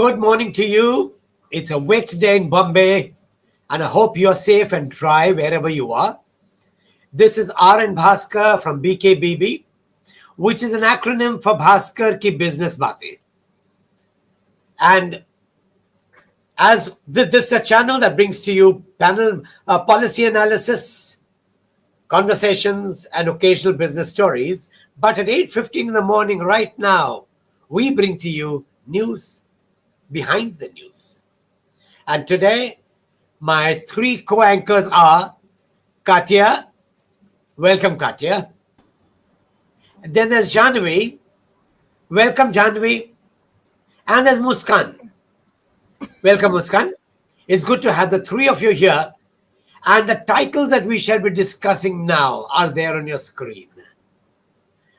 Good morning to you. It's a wet day in Bombay, and I hope you're safe and dry wherever you are. This is R.N. Bhaskar from BKBB, which is an acronym for Bhaskar Ki Business Baatein. And as this is a channel that brings to you panel policy analysis, conversations, and occasional business stories. But at 8:15 in the morning, right now, we bring to you news behind the news. And today, my three co-anchors are Katya. Welcome, Katya. And then there's Janvi. Welcome, Janvi. And there's Muskan. Welcome, Muskan. It's good to have the three of you here. And the titles that we shall be discussing now are there on your screen.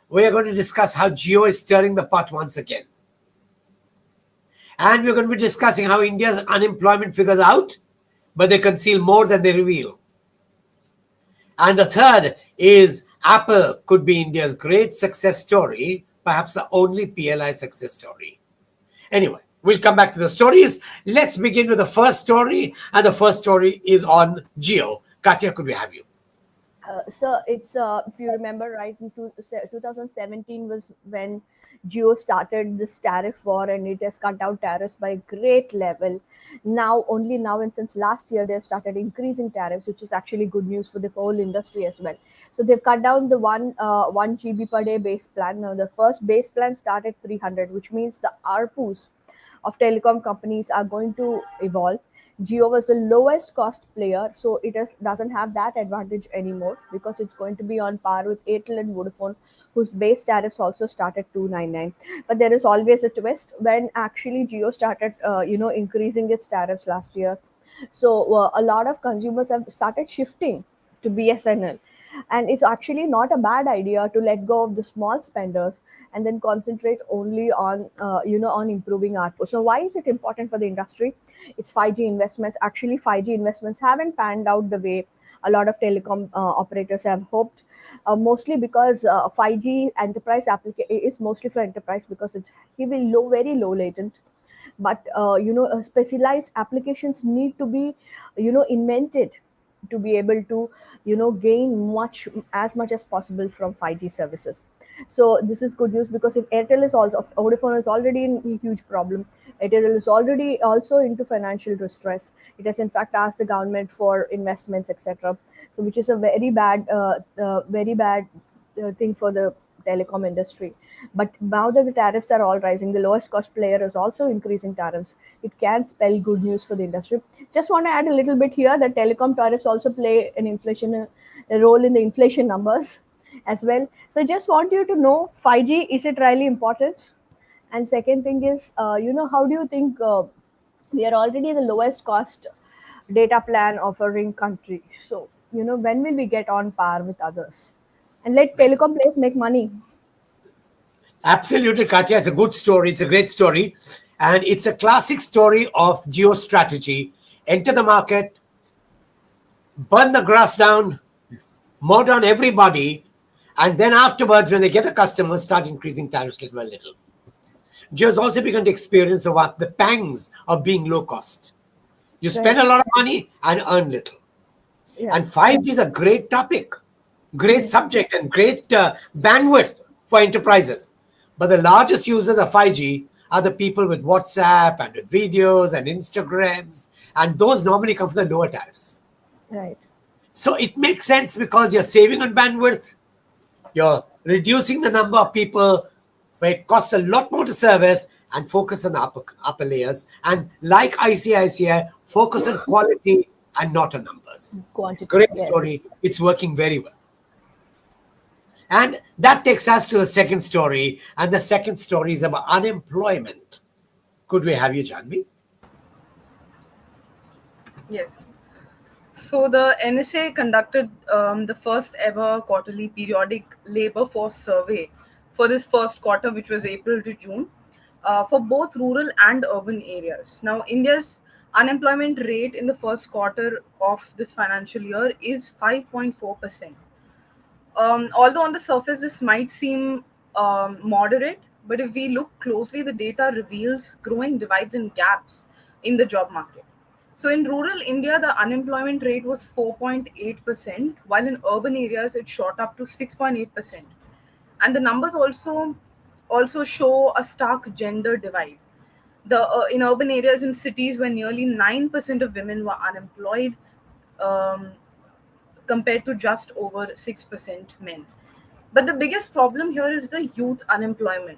We are going to discuss how Jio is stirring the pot once again. And we're going to be discussing how India's unemployment figures out, but they conceal more than they reveal. And the third is Apple could be India's great success story, perhaps the only PLI success story. Anyway, we'll come back to the stories. Let's begin with the first story, and the first story is on Jio. Katya, could we have you? So it's if you remember right, in 2017 was when Jio started this tariff war, and it has cut down tariffs by a great level. Only now and since last year they've started increasing tariffs, which is actually good news for the whole industry as well. So they've cut down the 1 GB per day base plan. Now the first base plan started 300, which means the ARPUs of telecom companies are going to evolve. Jio was the lowest cost player, so doesn't have that advantage anymore because it's going to be on par with Airtel and Vodafone, whose base tariffs also start at 299. But there is always a twist when actually Jio started, increasing its tariffs last year. So a lot of consumers have started shifting to BSNL, and it's actually not a bad idea to let go of the small spenders and then concentrate only on on improving ARPU. So why is it important for the industry? It's 5G investments. Actually, 5G investments haven't panned out the way a lot of telecom operators have hoped, mostly because 5G enterprise is mostly for enterprise because it's very low latent. But specialized applications need to be invented to be able to gain as much as possible from 5G services. So this is good news, because if Airtel is also, Vodafone is already in a huge problem, Airtel is already also into financial distress. It has in fact asked the government for investments, etc. So which is a very bad thing for the telecom industry. But now that the tariffs are all rising, the lowest cost player is also increasing tariffs. It can spell good news for the industry. Just want to add a little bit here that telecom tariffs also play a role in the inflation numbers as well. So I just want you to know, 5G, is it really important? And second thing is, how do you think we are already the lowest cost data plan offering country? So, when will we get on par with others? And let telecom players make money. Absolutely, Katya. It's a good story. It's a great story. And it's a classic story of Jio strategy. Enter the market, burn the grass down, mow down everybody, and then afterwards, when they get the customers, start increasing tariffs little by little. Jio has also begun to experience the pangs of being low cost. You spend a lot of money and earn little. Yeah. And 5G is a great topic, great subject, and great bandwidth for enterprises. But the largest users of 5G are the people with WhatsApp and with videos and Instagrams, and those normally come from the lower tariffs. Right. So it makes sense because you're saving on bandwidth, you're reducing the number of people where it costs a lot more to service, and focus on the upper layers. And like ICICI, focus on quality and not on numbers. Quantity. Great Yes. story. It's working very well. And that takes us to the second story. And the second story is about unemployment. Could we have you, Janvi? Yes. So the NSA conducted the first ever quarterly periodic labor force survey for this first quarter, which was April to June, for both rural and urban areas. Now, India's unemployment rate in the first quarter of this financial year is 5.4%. Although on the surface this might seem moderate, But if we look closely, the data reveals growing divides and gaps in the job market. So in rural India, the unemployment rate was 4.8%, while in urban areas it shot up to 6.8%. And the numbers also show a stark gender divide. The In urban areas in cities where nearly 9% of women were unemployed, um, compared to just over 6% men. But the biggest problem here is the youth unemployment.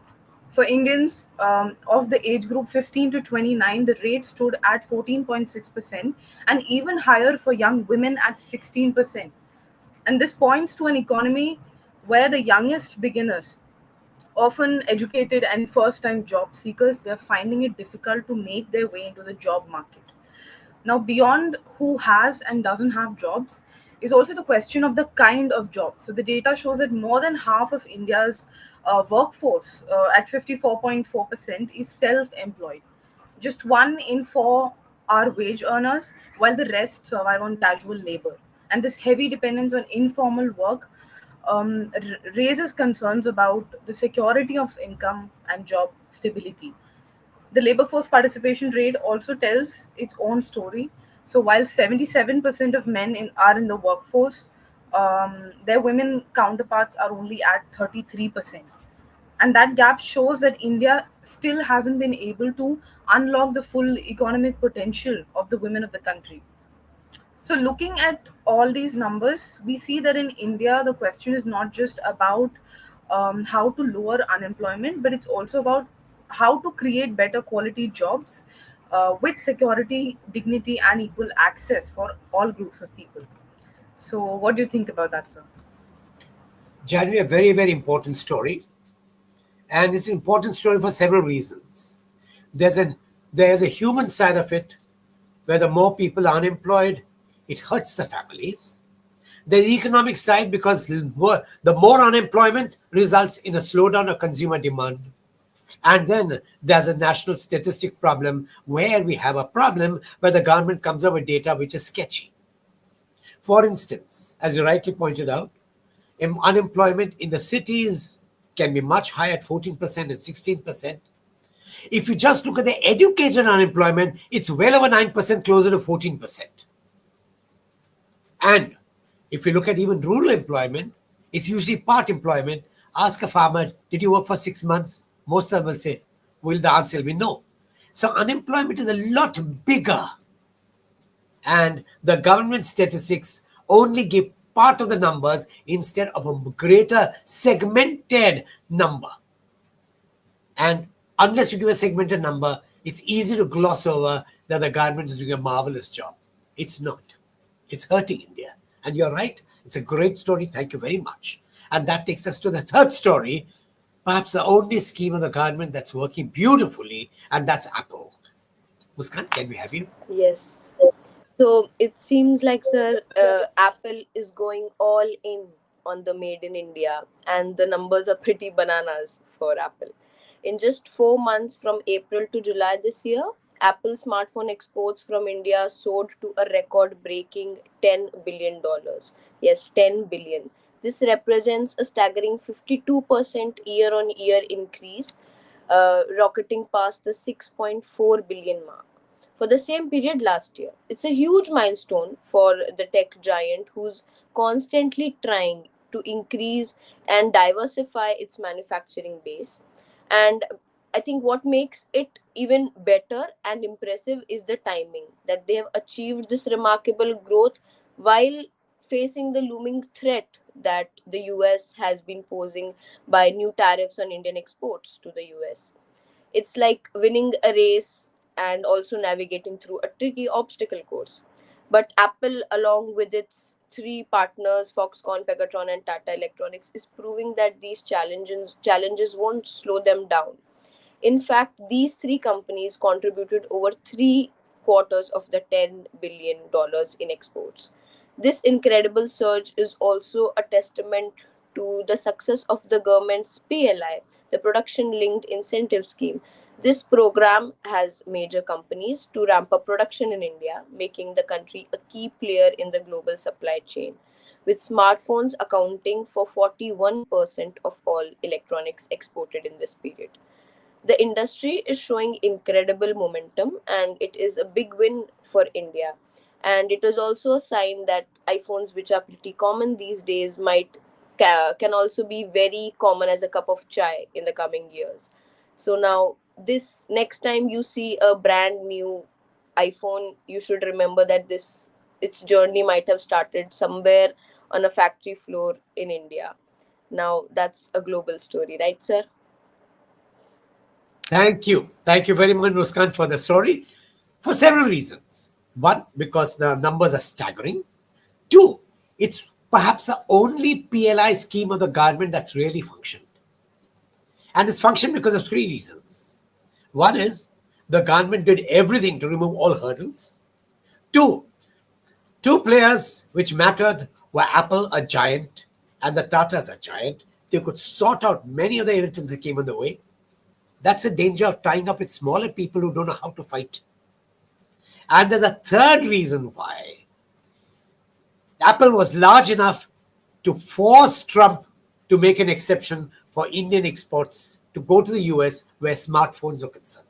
For Indians of the age group 15 to 29, the rate stood at 14.6%, and even higher for young women at 16%. And this points to an economy where the youngest beginners, often educated and first time job seekers, they're finding it difficult to make their way into the job market. Now, beyond who has and doesn't have jobs, is also the question of the kind of job. So, the data shows that more than half of India's workforce, at 54.4%, is self employed. Just 1 in 4 are wage earners, while the rest survive on casual labor. And this heavy dependence on informal work raises concerns about the security of income and job stability. The labor force participation rate also tells its own story. So while 77% of are in the workforce, their women counterparts are only at 33%. And that gap shows that India still hasn't been able to unlock the full economic potential of the women of the country. So, looking at all these numbers, we see that in India, the question is not just about how to lower unemployment, but it's also about how to create better quality jobs with security, dignity, and equal access for all groups of people. So, what do you think about that, sir? January, a very, very important story. And it's an important story for several reasons. There's an there's a human side of it where the more people are unemployed, it hurts the families. There's the economic side because the more unemployment results in a slowdown of consumer demand. And then there's a national statistic problem where we have a problem where the government comes up with data which is sketchy. For instance, as you rightly pointed out, unemployment in the cities can be much higher at 14% and 16%. If you just look at the educated unemployment, it's well over 9%, closer to 14%. And if you look at even rural employment, it's usually part employment. Ask a farmer, did you work for 6 months? Most of them will say, well, the answer will be no. So unemployment is a lot bigger. And the government statistics only give part of the numbers instead of a greater segmented number. And unless you give a segmented number, it's easy to gloss over that the government is doing a marvelous job. It's not. It's hurting India. And you're right. It's a great story. Thank you very much. And that takes us to the third story, perhaps the only scheme of the government that's working beautifully, and that's Apple. Muskan, can we have you? Yes. So it seems like, sir, Apple is going all in on the made in India, and the numbers are pretty bananas for Apple. In just 4 months from April to July this year, Apple smartphone exports from India soared to a record breaking $10 billion. Yes, 10 billion. This represents a staggering 52% year on year increase, rocketing past the 6.4 billion mark for the same period last year. It's a huge milestone for the tech giant who's constantly trying to increase and diversify its manufacturing base. And I think what makes it even better and impressive is the timing that they have achieved this remarkable growth while facing the looming threat that the US has been posing by new tariffs on Indian exports to the US. It's like winning a race and also navigating through a tricky obstacle course. But Apple, along with its three partners, Foxconn, Pegatron, and Tata Electronics, is proving that these challenges won't slow them down. In fact, these three companies contributed over three quarters of the $10 billion in exports. This incredible surge is also a testament to the success of the government's PLI, the Production Linked Incentive Scheme. This program has major companies to ramp up production in India, making the country a key player in the global supply chain. with smartphones accounting for 41% of all electronics exported in this period. The industry is showing incredible momentum, and it is a big win for India. And it is also a sign that iPhones, which are pretty common these days, can also be very common as a cup of chai in the coming years. So now, this next time you see a brand new iPhone, you should remember that this its journey might have started somewhere on a factory floor in India. Now that's a global story, right, sir? Thank you. Thank you very much, Muskan, for the story for several reasons. One, because the numbers are staggering. Two, it's perhaps the only PLI scheme of the government that's really functioned. And it's functioned because of three reasons. One is the government did everything to remove all hurdles. Two, two players which mattered were Apple, a giant, and the Tatas, a giant. They could sort out many of the irritants that came in the way. That's a danger of tying up with smaller people who don't know how to fight. And there's a third reason why Apple was large enough to force Trump to make an exception for Indian exports to go to the US where smartphones were concerned.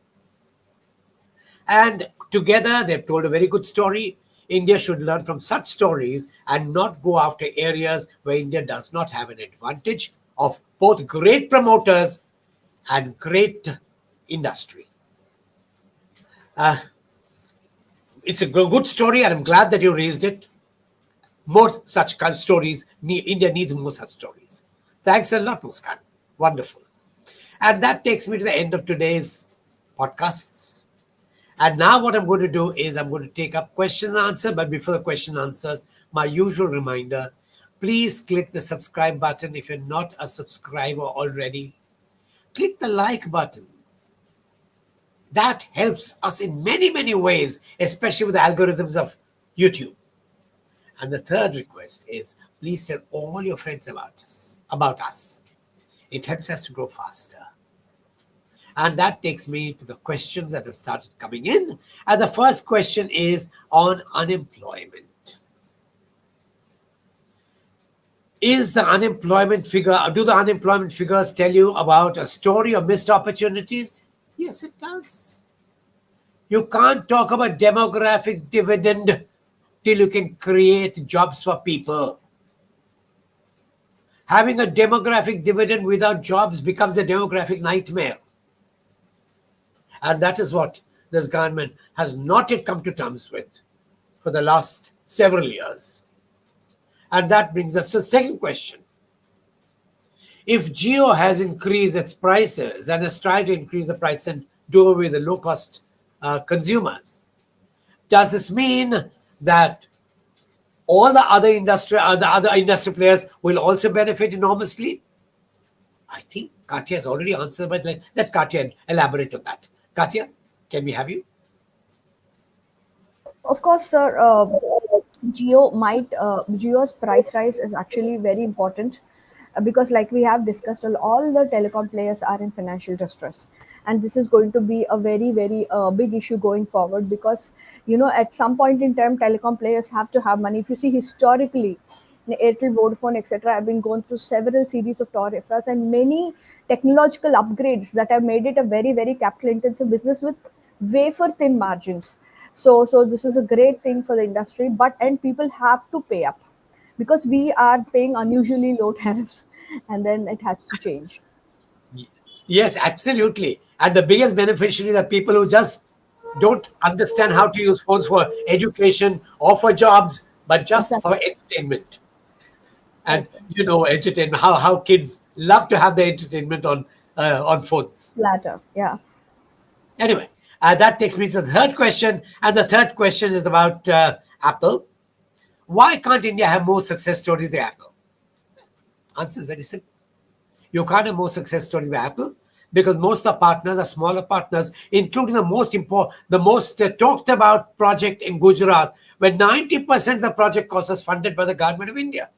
And together, they've told a very good story. India should learn from such stories and not go after areas where India does not have an advantage of both great promoters and great industry. It's a good story, and I'm glad that you raised it. More such kind of stories. India needs more such stories. Thanks a lot, Muskan. Wonderful. And that takes me to the end of today's podcasts. And now what I'm going to do is I'm going to take up question and answer. But before the question and answers, my usual reminder, please click the subscribe button if you're not a subscriber already. Click the like button. That helps us in many, many ways, especially with the algorithms of YouTube. And the third request is please tell all your friends about us. It helps us to grow faster. And that takes me to the questions that have started coming in. And the first question is on unemployment. Is the unemployment figure, do the unemployment figures tell you about a story of missed opportunities? Yes, it does. You can't talk about demographic dividend till you can create jobs for people. Having a demographic dividend without jobs becomes a demographic nightmare. And that is what this government has not yet come to terms with for the last several years. And that brings us to the second question. If Jio has increased its prices and has tried to increase the price and do away with the low-cost consumers, does this mean that all the other industry players will also benefit enormously? I think Katya has already answered, but let Katya elaborate on that. Katya, can we have you? Of course, sir. Geo's price rise is actually very important because, like we have discussed, all the telecom players are in financial distress, and this is going to be a very, very big issue going forward because at some point in time, telecom players have to have money. If you see historically, Airtel, Vodafone, etc., have been going through several series of tariffs and many technological upgrades that have made it a very, very capital intensive business with wafer thin margins. So this is a great thing for the industry, but and people have to pay up because we are paying unusually low tariffs, and then it has to change. Yes, absolutely. And the biggest beneficiaries are people who just don't understand how to use phones for education or for jobs, but just for Exactly. entertainment. And That's it. entertainment, how kids love to have their entertainment on phones. Latter, yeah. Anyway, that takes me to the third question. And the third question is about Apple. Why can't India have more success stories than Apple? Answer is very simple. You can't have more success stories with Apple because most of the partners are smaller partners, including the most important, the most talked about project in Gujarat, where 90% of the project cost is funded by the government of India.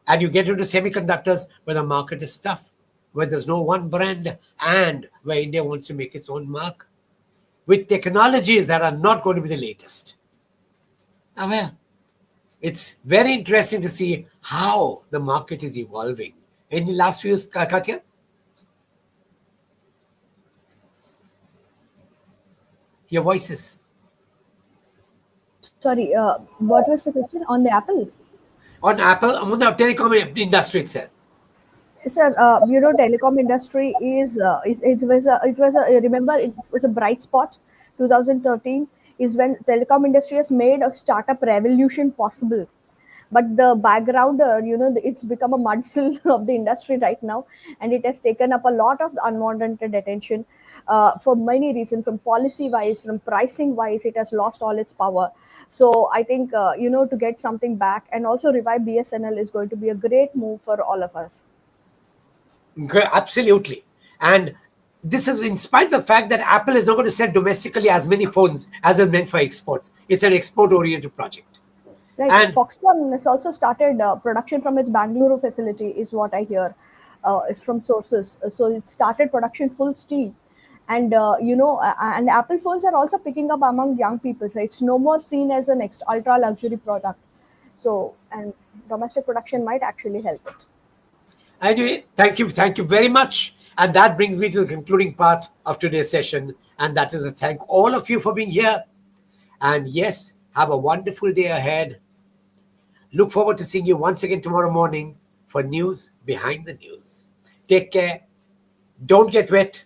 And you get into semiconductors where the market is tough, where there's no one brand, and where India wants to make its own mark with technologies that are not going to be the latest. Well, It's very interesting to see how the market is evolving. Any last views, Katya? Your voices Sorry, what was the question on the Apple? on Apple, on the telecom industry itself. Sir, telecom industry is it was a remember it was a bright spot. 2013 is when telecom industry has made a startup revolution possible. But the background, it's become a mudsill of the industry right now, and it has taken up a lot of unwanted attention for many reasons. From policy wise, from pricing wise, it has lost all its power. So I think to get something back and also revive BSNL is going to be a great move for all of us. Absolutely. And this is in spite of the fact that Apple is not going to sell domestically as many phones as is meant for exports. It's an export-oriented project. Right. And Foxconn has also started production from its Bangalore facility, is what I hear. It's from sources. So it started production full steam. And, and Apple phones are also picking up among young people. So it's no more seen as an ultra luxury product. So, and domestic production might actually help it. anyway, thank you very much. And that brings me to the concluding part of today's session. And that is to thank all of you for being here. And yes, have a wonderful day ahead. Look forward to seeing you once again tomorrow morning for news behind the news. Take care. Don't get wet.